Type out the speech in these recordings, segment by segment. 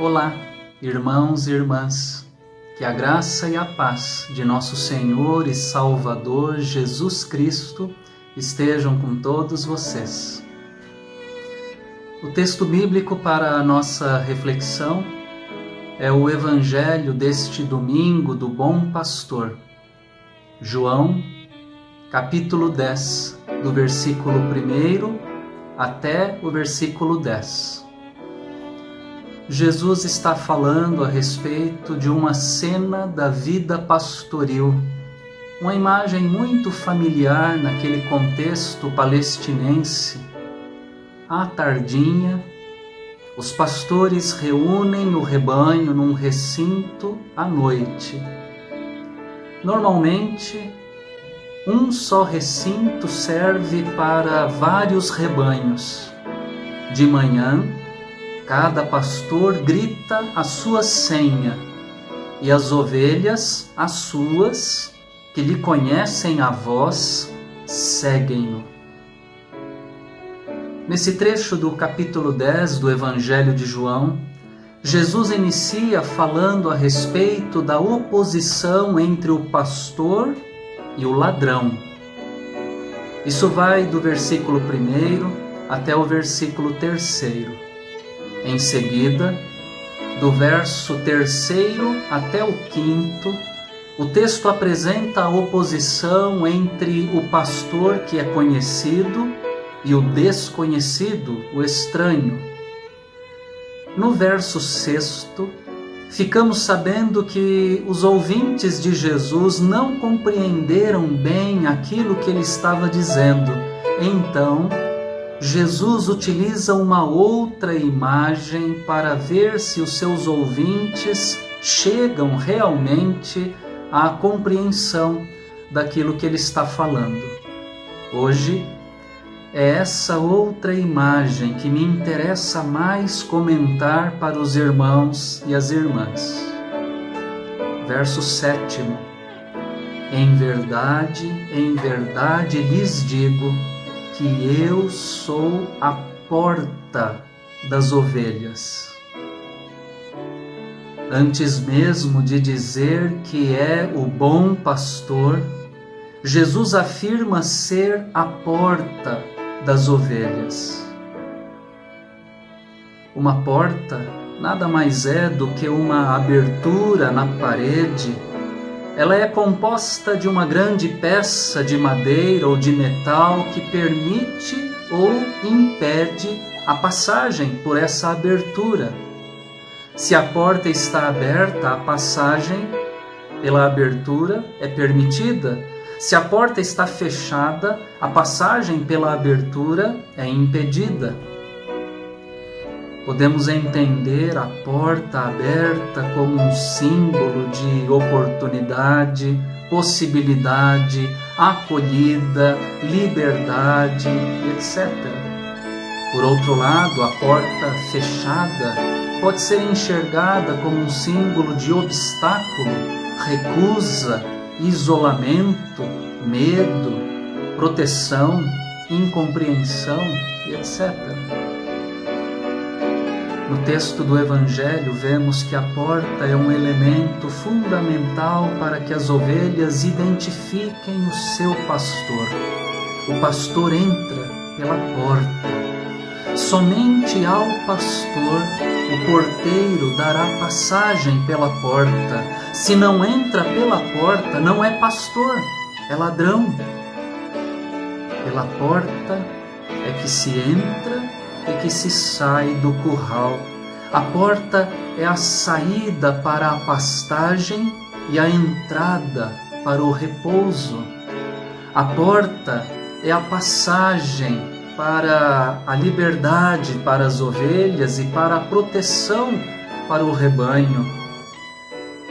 Olá, irmãos e irmãs, que a graça e a paz de nosso Senhor e Salvador Jesus Cristo estejam com todos vocês. O texto bíblico para a nossa reflexão é o Evangelho deste domingo do Bom Pastor, João, capítulo 10, do versículo 1 até o versículo 10. Jesus está falando a respeito de uma cena da vida pastoril, uma imagem muito familiar naquele contexto palestinense. À tardinha, os pastores reúnem o rebanho num recinto à noite. Normalmente, um só recinto serve para vários rebanhos. De manhã, cada pastor grita a sua senha, e as ovelhas, as suas, que lhe conhecem a voz, seguem-no. Nesse trecho do capítulo 10 do Evangelho de João, Jesus inicia falando a respeito da oposição entre o pastor e o ladrão. Isso vai do versículo 1 até o versículo 3. Em seguida, do verso 3 até o 5, o texto apresenta a oposição entre o pastor que é conhecido e o desconhecido, o estranho. No verso 6, ficamos sabendo que os ouvintes de Jesus não compreenderam bem aquilo que ele estava dizendo. Então, Jesus utiliza uma outra imagem para ver se os seus ouvintes chegam realmente à compreensão daquilo que ele está falando. Hoje, é essa outra imagem que me interessa mais comentar para os irmãos e as irmãs. Verso 7. Em verdade lhes digo que eu sou a porta das ovelhas. Antes mesmo de dizer que é o bom pastor, Jesus afirma ser a porta das ovelhas. Uma porta nada mais é do que uma abertura na parede. Ela é composta de uma grande peça de madeira ou de metal que permite ou impede a passagem por essa abertura. Se a porta está aberta, a passagem pela abertura é permitida. Se a porta está fechada, a passagem pela abertura é impedida. Podemos entender a porta aberta como um símbolo de oportunidade, possibilidade, acolhida, liberdade, etc. Por outro lado, a porta fechada pode ser enxergada como um símbolo de obstáculo, recusa, isolamento, medo, proteção, incompreensão, etc. No texto do Evangelho, vemos que a porta é um elemento fundamental para que as ovelhas identifiquem o seu pastor. O pastor entra pela porta. Somente ao pastor o porteiro dará passagem pela porta. Se não entra pela porta, não é pastor, é ladrão. Pela porta é que se entra e que se sai do curral. A porta é a saída para a pastagem e a entrada para o repouso. A porta é a passagem para a liberdade para as ovelhas e para a proteção para o rebanho.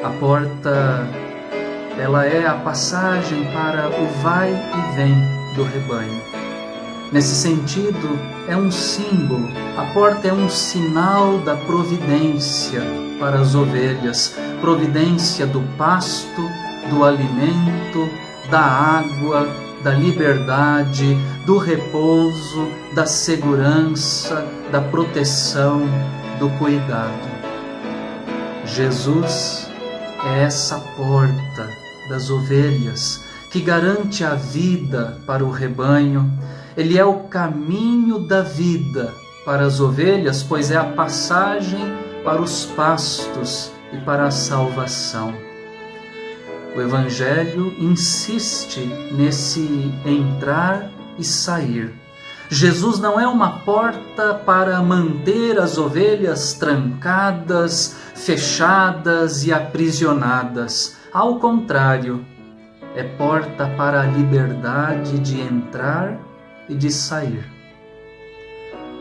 A porta, ela é a passagem para o vai e vem do rebanho. Nesse sentido, é um símbolo. A porta é um sinal da providência para as ovelhas, providência do pasto, do alimento, da água, da liberdade, do repouso, da segurança, da proteção, do cuidado. Jesus é essa porta das ovelhas que garante a vida para o rebanho. Ele é o caminho da vida para as ovelhas, pois é a passagem para os pastos e para a salvação. O Evangelho insiste nesse entrar e sair. Jesus não é uma porta para manter as ovelhas trancadas, fechadas e aprisionadas. Ao contrário, é porta para a liberdade de entrar e de sair.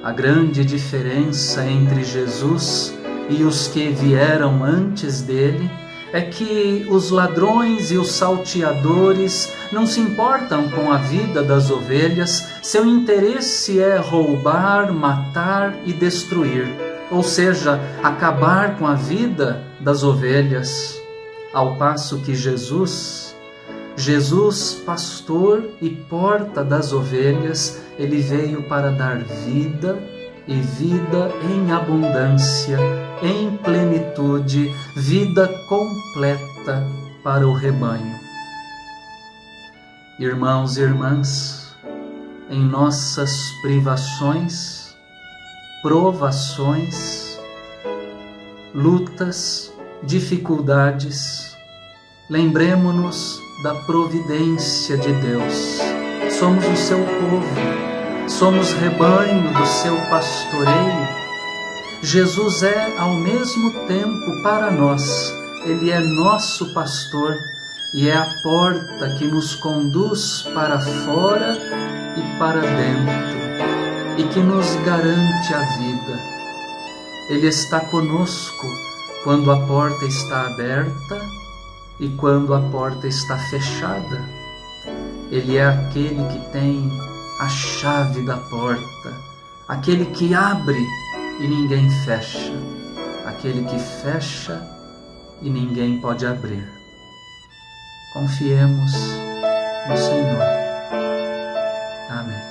A grande diferença entre Jesus e os que vieram antes dele é que os ladrões e os salteadores não se importam com a vida das ovelhas, seu interesse é roubar, matar e destruir, ou seja, acabar com a vida das ovelhas. Ao passo que Jesus, pastor e porta das ovelhas, ele veio para dar vida e vida em abundância, em plenitude, vida completa para o rebanho. Irmãos e irmãs, em nossas privações, provações, lutas, dificuldades, lembremo-nos da providência de Deus. Somos o seu povo, somos rebanho do seu pastoreio. Jesus é ao mesmo tempo para nós, ele é nosso pastor e é a porta que nos conduz para fora e para dentro e que nos garante a vida. Ele está conosco quando a porta está aberta e quando a porta está fechada. Ele é aquele que tem a chave da porta, aquele que abre e ninguém fecha, aquele que fecha e ninguém pode abrir. Confiemos no Senhor. Amém.